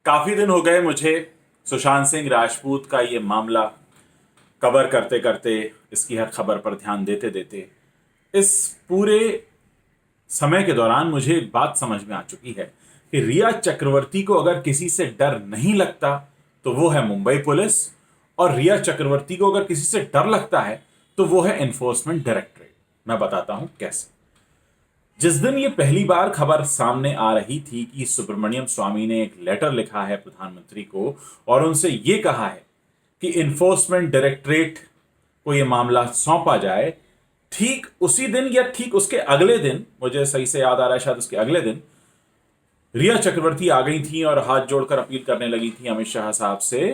काफी दिन हो गए मुझे सुशांत सिंह राजपूत का ये मामला कवर करते करते, इसकी हर खबर पर ध्यान देते देते। इस पूरे समय के दौरान मुझे एक बात समझ में आ चुकी है कि रिया चक्रवर्ती को अगर किसी से डर नहीं लगता तो वो है मुंबई पुलिस, और रिया चक्रवर्ती को अगर किसी से डर लगता है तो वो है एनफोर्समेंट डायरेक्टरेट। मैं बताता हूं कैसे। जिस दिन ये पहली बार खबर सामने आ रही थी कि सुब्रमण्यम स्वामी ने एक लेटर लिखा है प्रधानमंत्री को और उनसे ये कहा है कि इन्फोर्समेंट डायरेक्टरेट को ये मामला सौंपा जाए, ठीक उसी दिन या ठीक उसके अगले दिन, मुझे सही से याद आ रहा है शायद उसके अगले दिन, रिया चक्रवर्ती आ गई थी और हाथ जोड़कर अपील करने लगी थी अमित शाह साहब से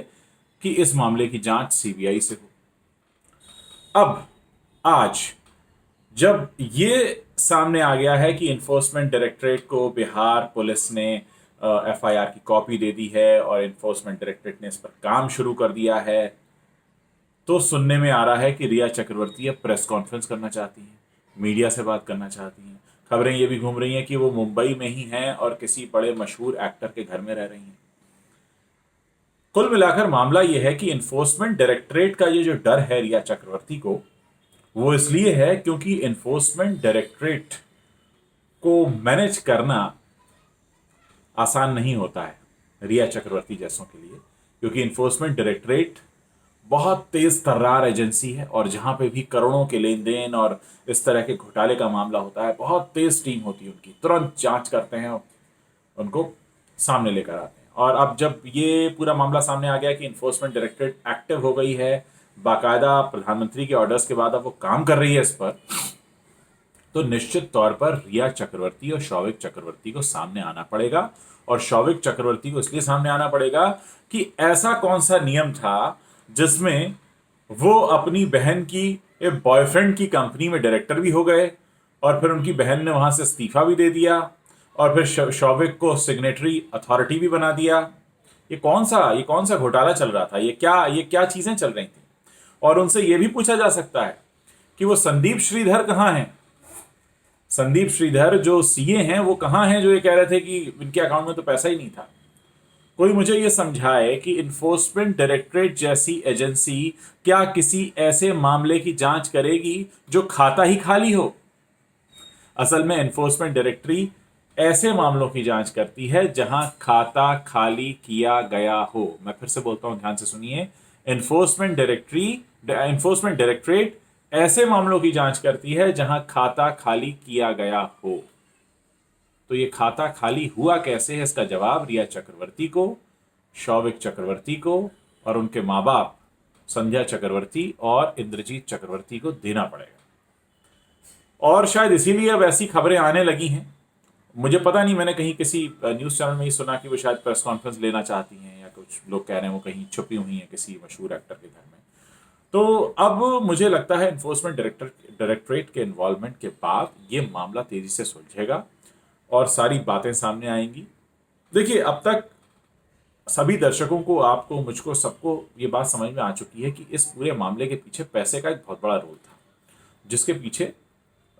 कि इस मामले की जांच सीबीआई से हो। अब आज जब ये सामने आ गया है कि इन्फोर्समेंट डायरेक्टरेट को बिहार पुलिस ने एफआईआर की कॉपी दे दी है और इन्फोर्समेंट डायरेक्टरेट ने इस पर काम शुरू कर दिया है, तो सुनने में आ रहा है कि रिया चक्रवर्ती अब प्रेस कॉन्फ्रेंस करना चाहती हैं, मीडिया से बात करना चाहती हैं। खबरें ये भी घूम रही हैं कि वो मुंबई में ही हैं और किसी बड़े मशहूर एक्टर के घर में रह रही हैं। कुल मिलाकर मामला यह है कि इन्फोर्समेंट डायरेक्टरेट का ये जो डर है रिया चक्रवर्ती को, वो इसलिए है क्योंकि इन्फोर्समेंट डायरेक्टरेट को मैनेज करना आसान नहीं होता है रिया चक्रवर्ती जैसों के लिए, क्योंकि इन्फोर्समेंट डायरेक्टरेट बहुत तेज तर्रार एजेंसी है और जहां पे भी करोड़ों के लेन देन और इस तरह के घोटाले का मामला होता है, बहुत तेज टीम होती है उनकी, तुरंत जांच करते हैं, उनको सामने लेकर आते हैं। और अब जब ये पूरा मामला सामने आ गया कि इन्फोर्समेंट डायरेक्टरेट एक्टिव हो गई है, बाकायदा प्रधानमंत्री के ऑर्डर्स के बाद अब वो काम कर रही है इस पर, तो निश्चित तौर पर रिया चक्रवर्ती और शौविक चक्रवर्ती को सामने आना पड़ेगा। और शौविक चक्रवर्ती को इसलिए सामने आना पड़ेगा कि ऐसा कौन सा नियम था जिसमें वो अपनी बहन की बॉयफ्रेंड की कंपनी में डायरेक्टर भी हो गए और फिर उनकी बहन ने वहां से इस्तीफा भी दे दिया और फिर शौविक को सिग्नेटरी अथॉरिटी भी बना दिया। ये कौन सा घोटाला चल रहा था? ये क्या चीजें चल रही थी? और उनसे ये भी पूछा जा सकता है कि वो संदीप श्रीधर कहाँ हैं। संदीप श्रीधर जो सीए हैं वो कहाँ हैं, जो ये कह रहे थे कि इनके अकाउंट में तो पैसा ही नहीं था। कोई मुझे ये समझाए कि इन्फोर्समेंट डायरेक्टरेट जैसी एजेंसी क्या किसी ऐसे मामले की जांच करेगी जो खाता ही खाली हो। असल में इन्फोर्समेंट डायरेक्टरी ऐसे मामलों की जांच करती है जहां खाता खाली किया गया हो। मैं फिर से बोलता हूं, ध्यान से सुनिए। इन्फोर्समेंट डायरेक्टरेट ऐसे मामलों की जांच करती है जहां खाता खाली किया गया हो। तो ये खाता खाली हुआ कैसे है, इसका जवाब रिया चक्रवर्ती को, शौविक चक्रवर्ती को और उनके माँ बाप संध्या चक्रवर्ती और इंद्रजीत चक्रवर्ती को देना पड़ेगा। और शायद इसीलिए अब ऐसी खबरें आने लगी हैं। मुझे पता नहीं, मैंने कहीं किसी न्यूज़ चैनल में ही सुना कि वो शायद प्रेस कॉन्फ्रेंस लेना चाहती हैं, या कुछ लोग कह रहे हैं वो कहीं छुपी हुई हैं किसी मशहूर एक्टर के घर में। तो अब मुझे लगता है इन्फोर्समेंट डायरेक्टरेट के इन्वॉल्वमेंट के बाद ये मामला तेजी से सुलझेगा और सारी बातें सामने आएंगी। देखिए, अब तक सभी दर्शकों को, आपको, मुझको, सबको ये बात समझ में आ चुकी है कि इस पूरे मामले के पीछे पैसे का एक बहुत बड़ा रोल था, जिसके पीछे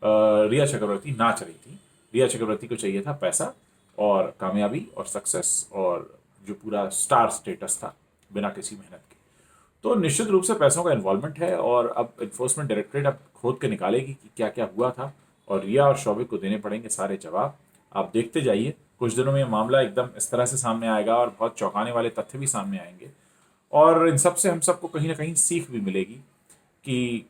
रिया चक्रवर्ती नाच रही थी। रिया चक्रवर्ती को चाहिए था पैसा और कामयाबी और सक्सेस और जो पूरा स्टार स्टेटस था बिना किसी मेहनत के। तो निश्चित रूप से पैसों का इन्वॉल्वमेंट है और अब इन्फोर्समेंट डायरेक्टरेट अब खोद के निकालेगी कि क्या क्या हुआ था, और रिया और शौविक को देने पड़ेंगे सारे जवाब। आप देखते जाइए, कुछ दिनों में ये मामला एकदम इस तरह से सामने आएगा और बहुत चौंकाने वाले तथ्य भी सामने आएंगे। और इन सब से हम सबको कहीं ना कहीं सीख भी मिलेगी कि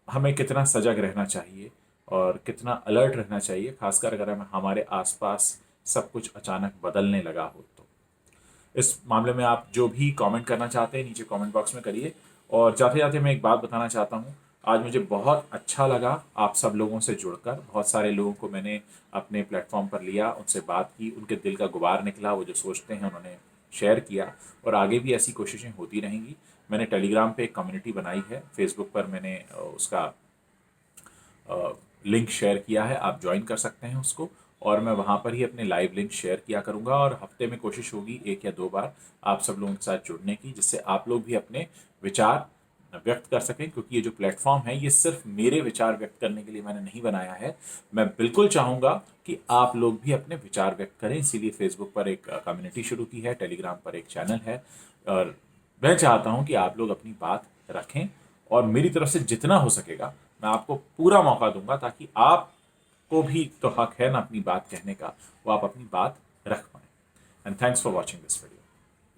हमें कितना सजग रहना चाहिए और कितना अलर्ट रहना चाहिए, खासकर अगर हमारे आसपास सब कुछ अचानक बदलने लगा हो तो। इस मामले में आप जो भी कमेंट करना चाहते हैं नीचे कमेंट बॉक्स में करिए। और जाते जाते मैं एक बात बताना चाहता हूँ, आज मुझे बहुत अच्छा लगा आप सब लोगों से जुड़कर। बहुत सारे लोगों को मैंने अपने प्लेटफॉर्म पर लिया, उनसे बात की, उनके दिल का गुबार निकला, वो जो सोचते हैं उन्होंने शेयर किया, और आगे भी ऐसी कोशिशें होती रहेंगी। मैंने टेलीग्राम पे एक कम्युनिटी बनाई है, फेसबुक पर मैंने उसका लिंक शेयर किया है, आप ज्वाइन कर सकते हैं उसको। और मैं वहाँ पर ही अपने लाइव लिंक शेयर किया करूँगा और हफ्ते में कोशिश होगी 1 या 2 बार आप सब लोगों के साथ जुड़ने की, जिससे आप लोग भी अपने विचार व्यक्त कर सकें, क्योंकि ये जो प्लेटफॉर्म है ये सिर्फ मेरे विचार व्यक्त करने के लिए मैंने नहीं बनाया है। मैं बिल्कुल चाहूँगा कि आप लोग भी अपने विचार व्यक्त करें, इसीलिए फेसबुक पर एक कम्युनिटी शुरू की है, टेलीग्राम पर एक चैनल है, और मैं चाहता हूँ कि आप लोग अपनी बात रखें, और मेरी तरफ से जितना हो सकेगा मैं आपको पूरा मौका दूंगा, ताकि आपको भी तो हक है ना अपनी बात कहने का, वो आप अपनी बात रख पाएँ। And thanks for watching this video.